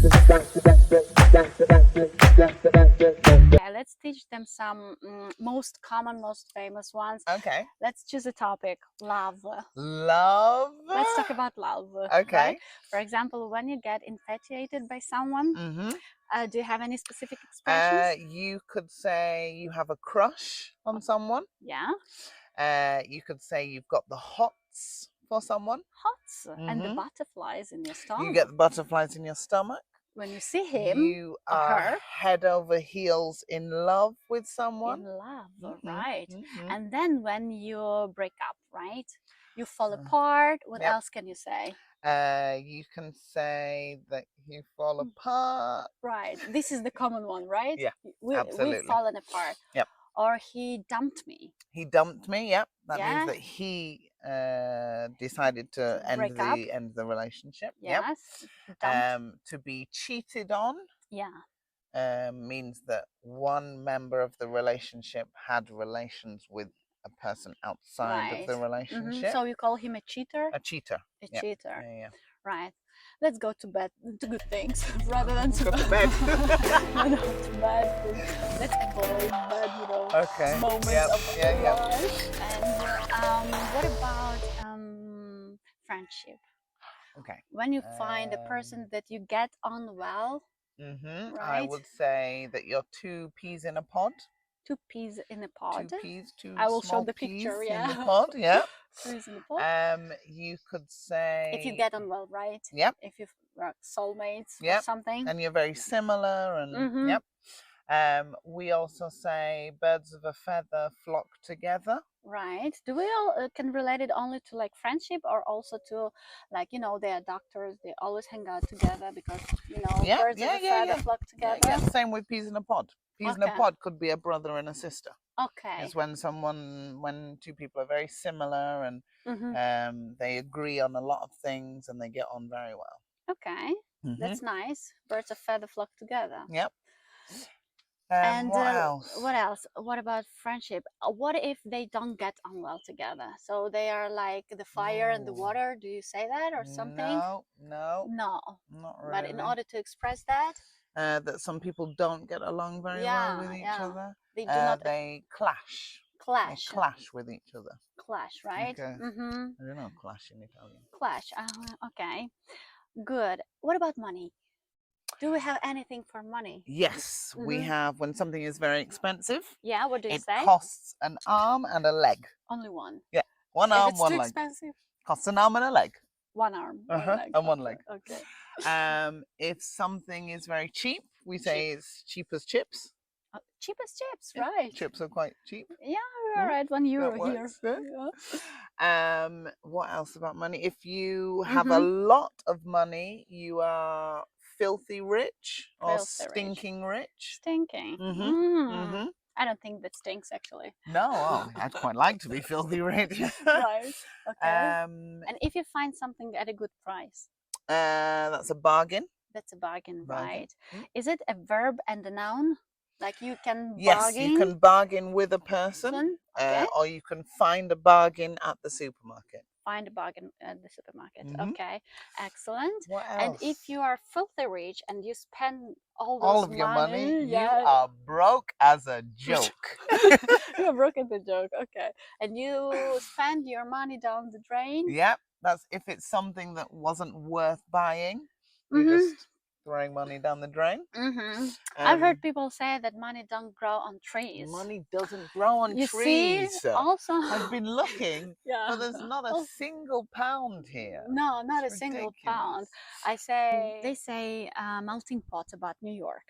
Okay, let's teach them some most common, most famous ones. Okay. Let's choose a topic. Love. Love. Let's talk about love. Okay. Right? For example, when you get infatuated by someone, do you have any specific expressions? You could say you have a crush on someone. Yeah. You could say you've got the hots for someone. Hots and the butterflies in your stomach. You get the butterflies in your stomach. When you see him You or are her, head over heels in love with someone. in love, right? And then when you break up, right? You fall apart. What Yep. else can you say? You can say that you fall apart. Right. This is the common one, right? Yeah, We've absolutely. fallen apart. Yep. Or he dumped me. He dumped me. Yep. That Yeah. means that he decided to Break up. end the relationship. Yes. Yep. To be cheated on. Yeah. Means that one member of the relationship had relations with a person outside of the relationship. So you call him a cheater? A cheater. A Yep. cheater. Yeah. Right. Let's go to bed to good things rather than to Go to bed. no, to bad things. Let's avoid bad, Okay. moments Yep. of Yeah. life. And what about friendship? Okay. When you find a person that you get on well, I right? would say that you're two peas in a pod. Two peas in a pod. Two I will small show the peas picture. in Yeah. the pod. Yeah. Peas in the pod. You could say If you get on well, right? Yep. If you're soulmates or Yep. something. And you're very similar, and yep. We also say birds of a feather flock together. Right. Do we all can relate it only to like friendship or also to like they are doctors, they always hang out together because Yeah, birds of a feather flock together. Yeah, same with peas in a pod. Peas in a Okay. pod could be a brother and a sister. Okay. It's when two people are very similar and they agree on a lot of things and they get on very well. Okay. That's nice. Birds of feather flock together. Yep. And what else? What else? What about friendship? What if they don't get on well together? So they are like the fire and the water. Do you say that or something? No, not really. But in order to express that, that some people don't get along very well with each other. They do not. They clash. Clash. They clash with each other. Clash, right? Okay. I don't know clash in Italian. Clash. Okay. Good. What about money? Do we have anything for money? Yes, we have when something is very expensive. Yeah, what do you say? It costs an arm and a leg. Only one. Yeah, one arm, if it's one too leg. expensive, costs an arm and a leg. One arm, one leg. And one leg. Okay. If something is very cheap, we say it's cheap as chips. Cheap as chips, right? Chips are quite cheap. Yeah, all right. €1 here. Yeah. What else about money? If you have a lot of money, you are filthy rich or stinking rich. Stinking. I don't think that stinks actually. No, I'd quite like to be filthy rich. Right. Okay. And if you find something at a good price, that's a bargain. That's a bargain, right? Is it a verb and a noun? Like you can bargain? Yes, you can bargain with a person, or you can find a bargain at the supermarket. Find a bargain at the supermarket. Okay, excellent. What else? And if you are filthy rich and you spend all of your money, you are broke as a joke. You're broke as a joke. Okay, and you spend your money down the drain. Yep, that's if it's something that wasn't worth buying. You're just throwing money down the drain. I've heard people say that money don't grow on trees. Money doesn't grow on trees. See, also, I've been looking, but there's not a single pound here. No, not a single pound. They say melting pot about New York.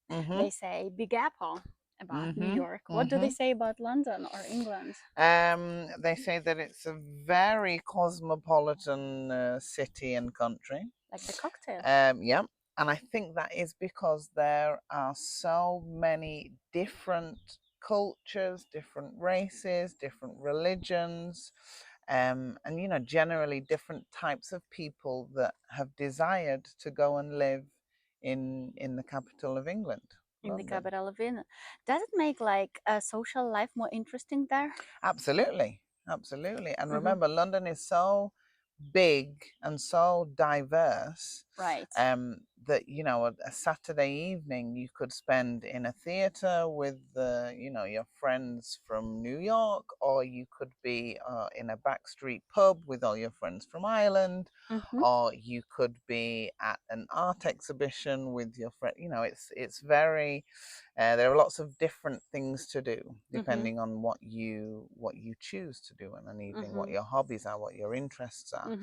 They say Big Apple about New York. What do they say about London or England? They say that it's a very cosmopolitan city and country. Like the cocktail. Yeah. And I think that is because there are so many different cultures, different races, different religions, and generally different types of people that have desired to go and live in the capital of England. In the capital of England. Does it make like a social life more interesting there? Absolutely. And remember, London is so big and so diverse Right. That, you know, a Saturday evening you could spend in a theatre with, you know, your friends from New York, or you could be in a backstreet pub with all your friends from Ireland, or you could be at an art exhibition with your friend. You know, it's very there are lots of different things to do depending on what you choose to do in an evening, what your hobbies are, what your interests are.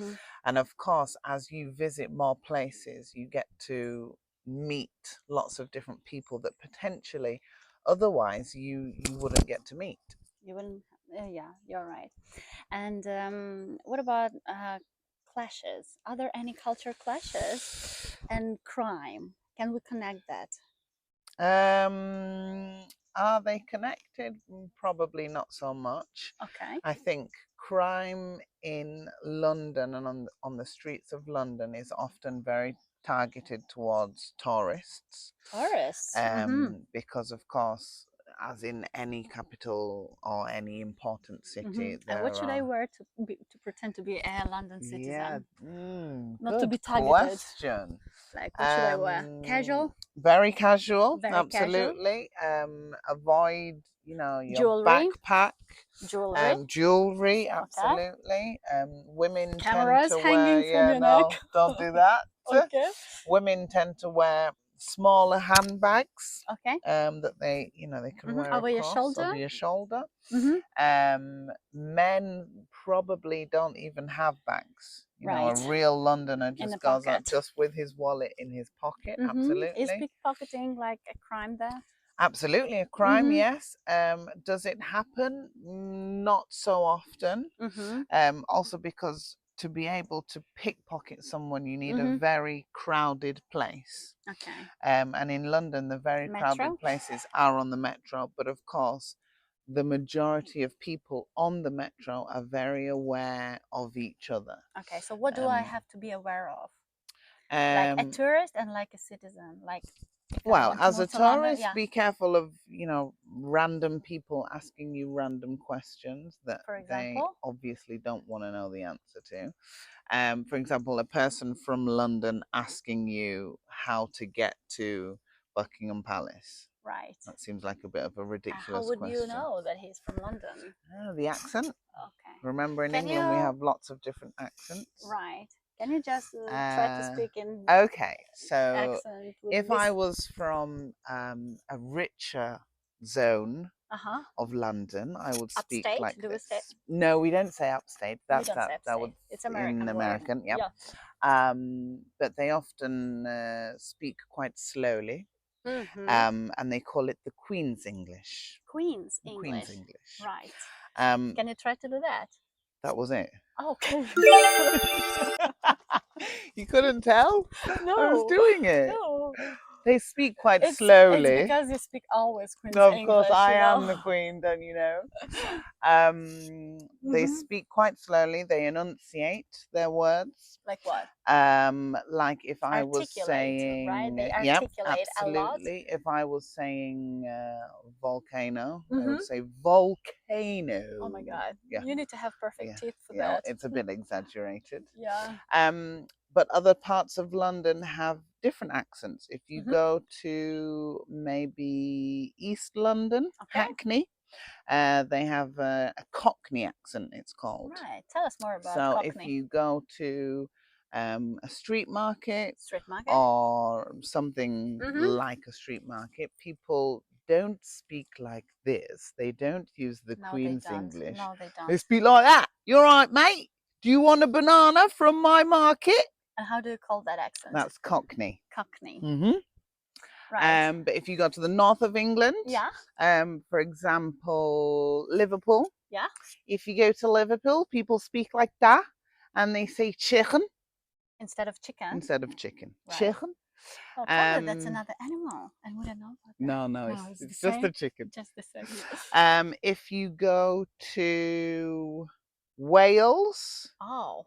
And of course, as you visit more places, you get to meet lots of different people that potentially otherwise you wouldn't get to meet. You wouldn't. Yeah, you're right. And what about clashes? Are there any culture clashes and crime? Can we connect that? Are they connected? Probably not so much. Okay. I think crime in London and on the streets of London is often very targeted towards tourists. Tourists. Because of course, as in any capital or any important city, And what should I wear to pretend to be a London citizen? Yeah, not to be targeted. Question. Like, what should I wear? Casual? Very casual. Very absolutely. Avoid, you know, your Jewelry. backpack. Jewelry. Jewelry, absolutely. Women Cameras tend to hanging wear. from your neck. Don't do that. Okay. Women tend to wear smaller handbags. Okay. That they, you know, they can wear over your shoulder. Over your shoulder. Men probably don't even have bags. You know, a real Londoner just goes out just with his wallet in his pocket. Absolutely. Is pickpocketing like a crime there? Absolutely, a crime, yes. Does it happen? Not so often. Also because to be able to pickpocket someone, you need a very crowded place. Okay. And in London, the very crowded places are on the metro. But of course, the majority of people on the metro are very aware of each other. Okay, so what do I have to be aware of? Like a tourist and like a citizen, like. Well, as a tourist, be careful of, you know, random people asking you random questions that they obviously don't want to know the answer to. For example, a person from London asking you how to get to Buckingham Palace. Right. That seems like a bit of a ridiculous question. How would you know that he's from London? The accent. Okay. Remember, in England we have lots of different accents. Right. Can you just try to speak in okay, so accent if I was from a richer zone of London, I would speak upstate? like this. No, we don't say upstate. That's that would it's American. In American, yeah. But they often speak quite slowly. And they call it the Queen's English. Queen's English. Right. Can you try to do that? That was it. Okay. You couldn't tell? No. I was doing it. No. They speak quite slowly. It's because you speak always Queen's English. Of course, I am the Queen, don't you know? They speak quite slowly. They enunciate their words. Like what? Like if I was saying, right? They articulate absolutely. If I was saying volcano, I would say volcano. Oh my God! Yeah. You need to have perfect teeth for that. It's a bit exaggerated. Yeah. But other parts of London have different accents. If you go to maybe East London, Hackney, they have a Cockney accent, it's called. Right. Tell us more about Cockney. So if you go to a street market or something like a street market, people don't speak like this. They don't use the Queen's English. No, they don't. They speak like that. You're right, mate. Do you want a banana from my market? And how do you call that accent? That's Cockney. Cockney. Right. But if you go to the north of England, for example, Liverpool. Yeah. If you go to Liverpool, people speak like that, and they say chicken instead of chicken. Right. Chicken. Oh, probably that's another animal. I wouldn't know about that. No, it's just a chicken. Just the same. If you go to Wales. Oh.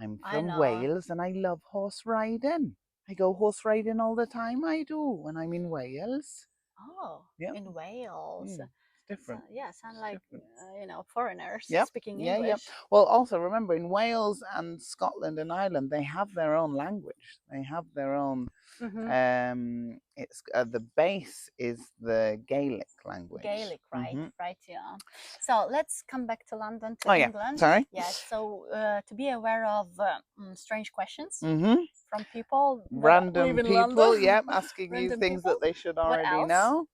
I'm from Wales and I love horse riding. I go horse riding all the time, I do, when I'm in Wales. Oh, in Wales. different. So, yeah, sound like foreigners Yep. speaking Yeah, English. yeah. Well, also remember in Wales and Scotland and Ireland, they have their own language. They have their own. It's the base is the Gaelic language. Gaelic, right? Right. Yeah. So let's come back to London, to England. Sorry. Yeah. So to be aware of strange questions from people, random people, asking you things that they should already know.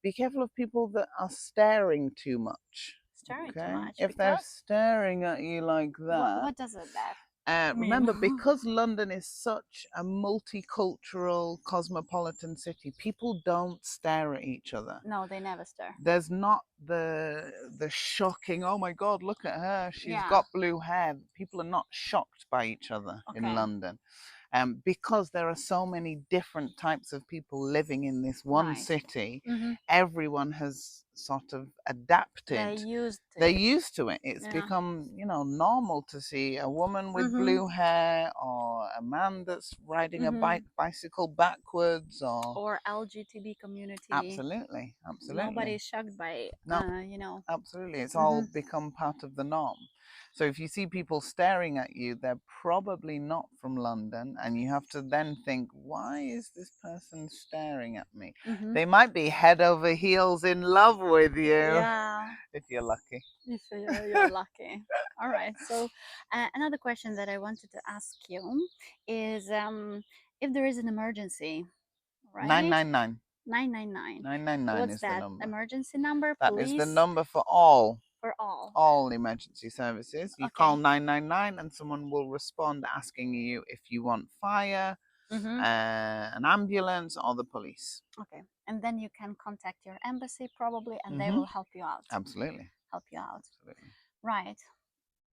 Be careful of people that are staring too much. Staring too much. If they're staring at you like that. What does that? Remember, because London is such a multicultural, cosmopolitan city, people don't stare at each other. No, they never stare. There's not the shocking, oh my God, look at her, she's got blue hair. People are not shocked by each other in London. Because there are so many different types of people living in this one city, everyone has sort of adapted. They're used to it. It's become, normal to see a woman with blue hair or a man that's riding a bicycle backwards or LGBT community. Absolutely. Nobody's shocked by it. No. Absolutely. It's all become part of the norm. So if you see people staring at you, they're probably not from London, and you have to then think, why is this person staring at me? They might be head over heels in love with you, if you're lucky. If you're lucky. All right. So another question that I wanted to ask you is if there is an emergency, right? 999. 999. 999 is that the number. Emergency number, That police? is the number for all. For all. All emergency services. You call 999 and someone will respond asking you if you want fire, an ambulance, or the police. Okay. And then you can contact your embassy probably, and they will help you out. Absolutely. Help you out. Absolutely. Right.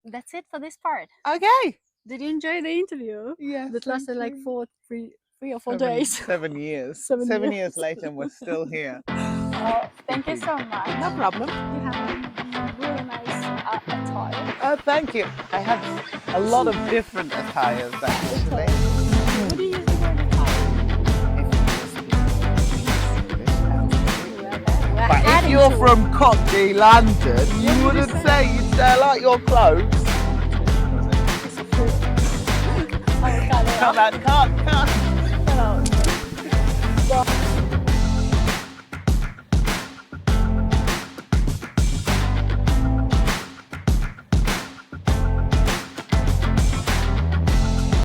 That's it for this part. Okay. Did you enjoy the interview? Yes. That lasted like 3 or 4 days. 7 years. 7 years later, and we're still here. Thank you so much. No problem. You have a really nice attire. Oh, thank you. I have a lot of different attires, actually. What do you usually wear the attire? But if you're from Cockney, London, you wouldn't say you'd like your clothes. Come on, cut. Hello.